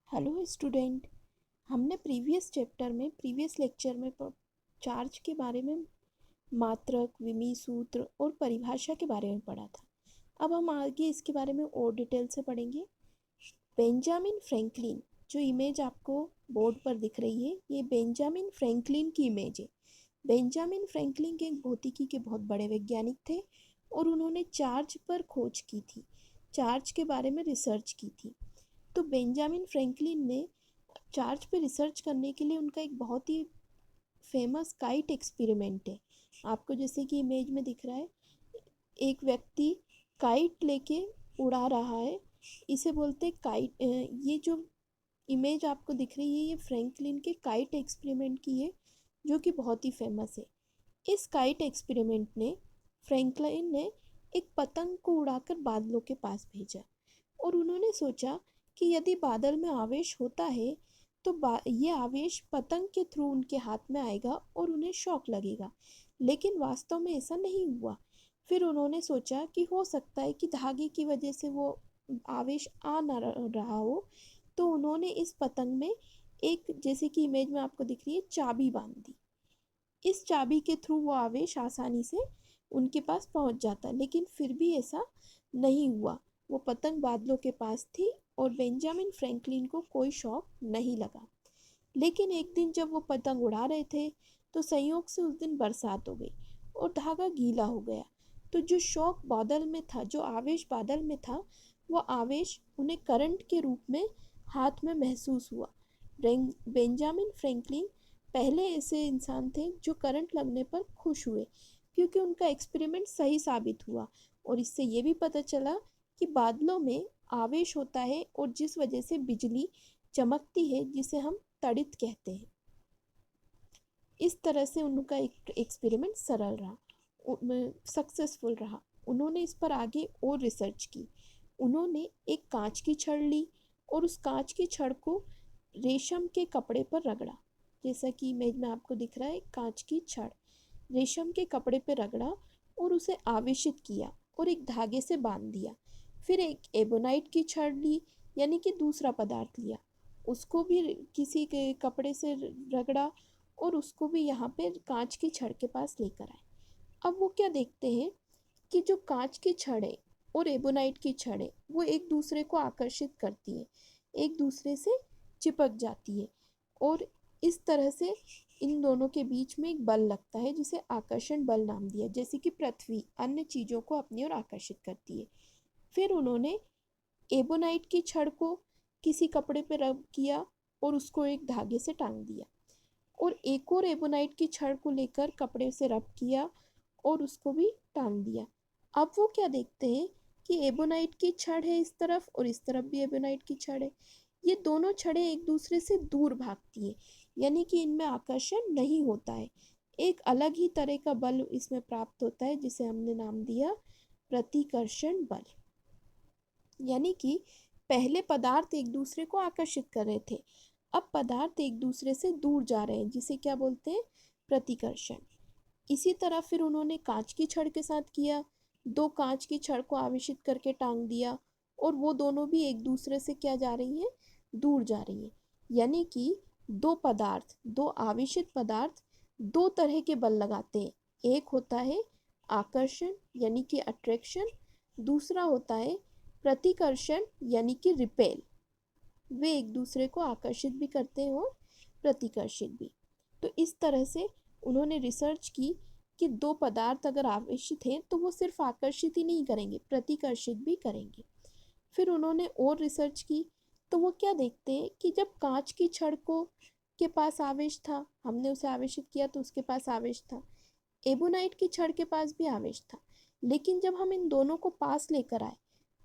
Hello student. हमने previous lecture में charge के बारे में मात्रक, विमी सूत्र और परिभाषा के बारे में पढ़ा था। अब हम आगे इसके बारे में और डिटेल से पढ़ेंगे। बेंजामिन फ्रैंकलिन, जो इमेज आपको बोर्ड पर दिख रही है, ये बेंजामिन फ्रैंकलिन की इमेज है। बेंजामिन फ्रैंकलिन एक भौतिकी के बहुत बड़े वैज्ञानिक थे और उन्होंने चार्ज पर खोज की थी, चार्ज के बारे में रिसर्च की थी। तो बेंजामिन फ्रैंकलिन ने चार्ज पे रिसर्च करने के लिए उनका एक बहुत ही फेमस काइट एक्सपेरिमेंट है। आपको जैसे कि इमेज में दिख रहा है, एक व्यक्ति काइट लेके उड़ा रहा है, इसे बोलते काइट। ये जो इमेज आपको दिख रही है, ये फ्रैंकलिन के काइट एक्सपेरिमेंट की है, जो कि बहुत ही फेमस है। इस काइट एक्सपेरिमेंट ने फ्रैंकलिन ने एक पतंग को उड़ाकर बादलों के पास भेजा और उन्होंने सोचा कि यदि बादल में आवेश होता है तो ये आवेश पतंग के थ्रू उनके हाथ में आएगा और उन्हें शॉक लगेगा। लेकिन वास्तव में ऐसा नहीं हुआ। फिर उन्होंने सोचा कि हो सकता है कि धागे की वजह से वो आवेश आ ना रहा हो। तो उन्होंने इस पतंग में एक, जैसे कि इमेज में आपको दिख रही है, चाबी बांध दी। इस चाबी के थ्रू वो आवेश आसानी से उनके पास पहुंच जाता, लेकिन फिर भी ऐसा नहीं हुआ। वो पतंग बादलों के पास थी और बेंजामिन फ्रैंकलिन को कोई शॉक नहीं लगा। लेकिन एक दिन जब वो पतंग उड़ा रहे थे तो संयोग से उस दिन बरसात हो गई और धागा गीला हो गया। तो जो शॉक बादल में था, जो आवेश बादल में था, वो आवेश उन्हें करंट के रूप में हाथ में महसूस हुआ। बेंजामिन फ्रैंकलिन पहले ऐसे इंसान थे जो करंट लगने पर खुश हुए, क्योंकि उनका एक्सपेरिमेंट सही साबित हुआ और इससे ये भी पता चला कि बादलों में आवेश होता है और जिस वजह से बिजली चमकती है, जिसे हम तड़ित कहते हैं। इस तरह से उनका एक एक्सपेरिमेंट सरल रहा, सक्सेसफुल रहा। उन्होंने इस पर आगे और रिसर्च की। उन्होंने एक कांच की छड़ ली और उस कांच की छड़ को रेशम के कपड़े पर रगड़ा। जैसा कि इमेज में आपको दिख रहा है, कांच की छड़ रेशम के कपड़े पर रगड़ा और उसे आवेशित किया और एक धागे से बांध दिया। फिर एक एबोनाइट की छड़ ली, यानी कि दूसरा पदार्थ लिया, उसको भी किसी के कपड़े से रगड़ा और उसको भी यहाँ पे कांच की छड़ के पास लेकर आए। अब वो क्या देखते हैं कि जो कांच की छड़ है और एबोनाइट की छड़ है, वो एक दूसरे को आकर्षित करती है, एक दूसरे से चिपक जाती है और इस तरह से इन दोनों के बीच में एक बल लगता है, जिसे आकर्षण बल नाम दिया। जैसे कि पृथ्वी अन्य चीज़ों को अपनी ओर आकर्षित करती है। फिर उन्होंने एबोनाइट की छड़ को किसी कपड़े पर रब किया और उसको एक धागे से टांग दिया और एक और एबोनाइट की छड़ को लेकर कपड़े से रब किया और उसको भी टांग दिया। अब वो क्या देखते हैं कि एबोनाइट की छड़ है इस तरफ और इस तरफ भी एबोनाइट की छड़ है। ये दोनों छड़ें एक दूसरे से दूर भागती है, यानी कि इनमें आकर्षण नहीं होता है। एक अलग ही तरह का बल इसमें प्राप्त होता है, जिसे हमने नाम दिया प्रतिकर्षण बल। यानी कि पहले पदार्थ एक दूसरे को आकर्षित कर रहे थे, अब पदार्थ एक दूसरे से दूर जा रहे हैं, जिसे क्या बोलते हैं, प्रतिकर्षण। इसी तरह फिर उन्होंने कांच की छड़ के साथ किया। दो कांच की छड़ को आवेशित करके टांग दिया और वो दोनों भी एक दूसरे से क्या जा रही हैं, दूर जा रही हैं। यानी कि दो आवेशित पदार्थ दो तरह के बल लगाते हैं। एक होता है आकर्षण यानी कि अट्रैक्शन, दूसरा होता है प्रतिकर्षण यानी कि रिपेल। वे एक दूसरे को आकर्षित भी करते हैं और प्रतिकर्षित भी। तो इस तरह से उन्होंने रिसर्च की कि दो पदार्थ अगर आवेशित हैं तो वो सिर्फ आकर्षित ही नहीं करेंगे, प्रतिकर्षित भी करेंगे। फिर उन्होंने और रिसर्च की तो वो क्या देखते हैं कि जब कांच की छड़ को के पास आवेश था, हमने उसे आवेशित किया तो उसके पास आवेश था। एबोनाइट की छड़ के पास भी आवेश था, लेकिन जब हम इन दोनों को पास लेकर आए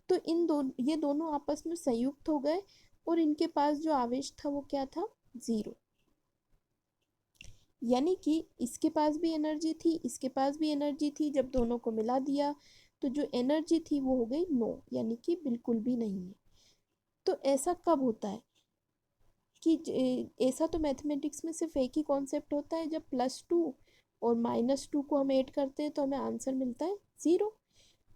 तो ये दोनों आपस में संयुक्त हो गए और इनके पास जो आवेश था वो क्या था, जीरो। यानी कि इसके पास भी एनर्जी थी, इसके पास भी एनर्जी थी। जब दोनों को मिला दिया तो जो एनर्जी थी वो हो गई नो, यानी कि बिल्कुल भी नहीं है। तो ऐसा कब होता है कि ऐसा तो मैथमेटिक्स में सिर्फ एक ही कॉन्सेप्ट होता है, जब +2 और -2 को हम ऐड करते हैं तो हमें आंसर मिलता है 0।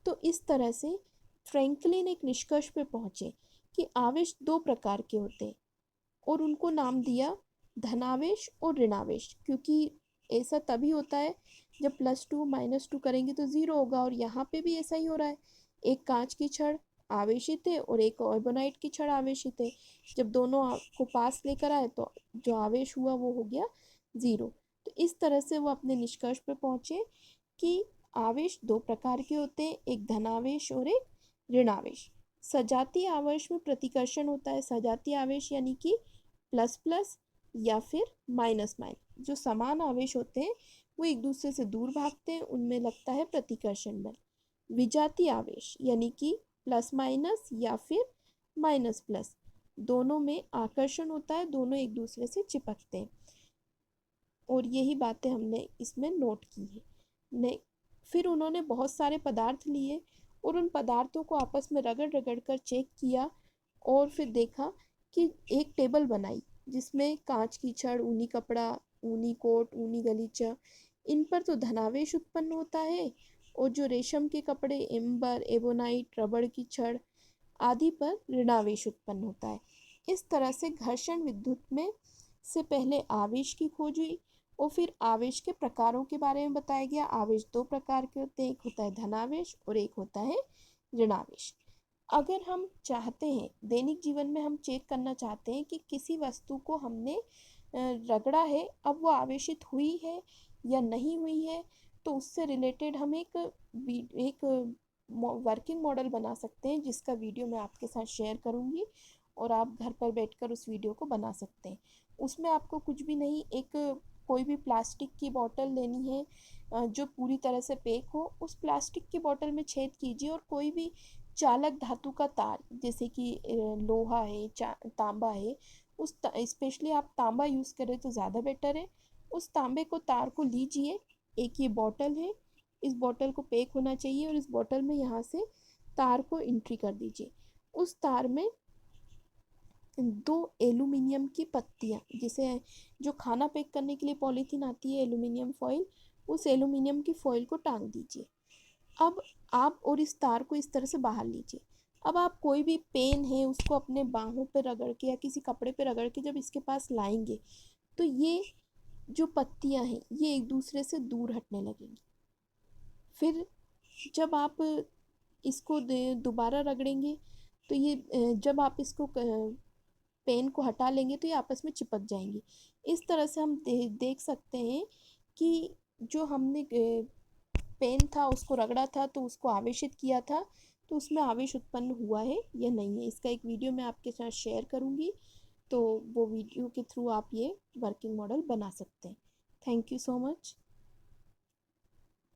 तो इस तरह से फ्रैंकलिन एक निष्कर्ष पे पहुंचे कि आवेश दो प्रकार के होते हैं, और उनको नाम दिया धनावेश और ऋणावेश, क्योंकि ऐसा तभी होता है जब +2 -2 करेंगे तो 0 होगा, और यहाँ पे भी ऐसा ही हो रहा है। एक कांच की छड़ आवेशित है और एक ऑर्बोनाइट की छड़ आवेशित है। जब दोनों को पास लेकर आए तो जो आवेश हुआ वो हो गया 0। तो इस तरह से वो अपने निष्कर्ष पे पहुंचे कि आवेश दो प्रकार के होते हैं, एक धनावेश और एक ऋणावेश। सजातीय आवेश में प्रतिकर्षण होता है। सजातीय आवेश यानी कि प्लस प्लस या फिर माइनस माइनस। जो समान आवेश होते हैं वो एक दूसरे से दूर भागते हैं, उनमें लगता है प्रतिकर्षण बल। विजातीय आवेश यानी कि प्लस माइनस या फिर माइनस प्लस, दोनों में आकर्षण होता है, दोनों एक दूसरे से चिपकते हैं। और यही बातें हमने इसमें नोट की है। फिर उन्होंने बहुत सारे पदार्थ लिए और उन पदार्थों को आपस में रगड़ रगड़ कर चेक किया, और फिर देखा कि एक टेबल बनाई जिसमें कांच की छड़, ऊनी कपड़ा, ऊनी कोट, ऊनी गलीचा, इन पर तो धनावेश उत्पन्न होता है, और जो रेशम के कपड़े, एम्बर, एबोनाइट, रबड़ की छड़ आदि पर ऋणावेश उत्पन्न होता है। इस तरह से घर्षण विद्युत में से पहले आवेश की खोज हुई और फिर आवेश के प्रकारों के बारे में बताया गया। आवेश दो प्रकार के होते हैं, एक होता है धनावेश और एक होता है ऋणावेश। अगर हम चाहते हैं, दैनिक जीवन में हम चेक करना चाहते हैं कि किसी वस्तु को हमने रगड़ा है, अब वो आवेशित हुई है या नहीं हुई है, तो उससे रिलेटेड हम एक वर्किंग मॉडल बना सकते हैं, जिसका वीडियो मैं आपके साथ शेयर करूंगी और आप घर पर बैठकर उस वीडियो को बना सकते हैं। उसमें आपको कुछ भी नहीं, एक कोई भी प्लास्टिक की बोतल लेनी है जो पूरी तरह से पैक हो। उस प्लास्टिक की बोतल में छेद कीजिए और कोई भी चालक धातु का तार, जैसे कि लोहा है, तांबा है, स्पेशली आप तांबा यूज़ करें तो ज़्यादा बेटर है। उस तांबे को, तार को लीजिए। एक ये बोतल है, इस बोतल को पैक होना चाहिए, और इस बोतल में यहाँ से तार को एंट्री कर दीजिए। उस तार में 2 एल्युमिनियम की पत्तियाँ, जिसे जो खाना पैक करने के लिए पॉलीथीन आती है, एल्युमिनियम फॉइल, उस एल्युमिनियम की फॉइल को टांग दीजिए। अब आप और इस तार को इस तरह से बाहर लीजिए। अब आप कोई भी पेन है उसको अपने बाहों पे रगड़ के या किसी कपड़े पे रगड़ के जब इसके पास लाएंगे, तो ये जो पत्तियां हैं ये एक दूसरे से दूर हटने लगेंगी। फिर जब आप इसको दोबारा रगड़ेंगे तो ये जब आप इसको पेन को हटा लेंगे तो ये आपस में चिपक जाएंगी। इस तरह से हम देख सकते हैं कि जो हमने पेन था उसको रगड़ा था तो उसको आवेशित किया था, तो उसमें आवेश उत्पन्न हुआ है या नहीं है। इसका एक वीडियो मैं आपके साथ शेयर करूँगी, तो वो वीडियो के थ्रू आप ये वर्किंग मॉडल बना सकते हैं। Thank you so much.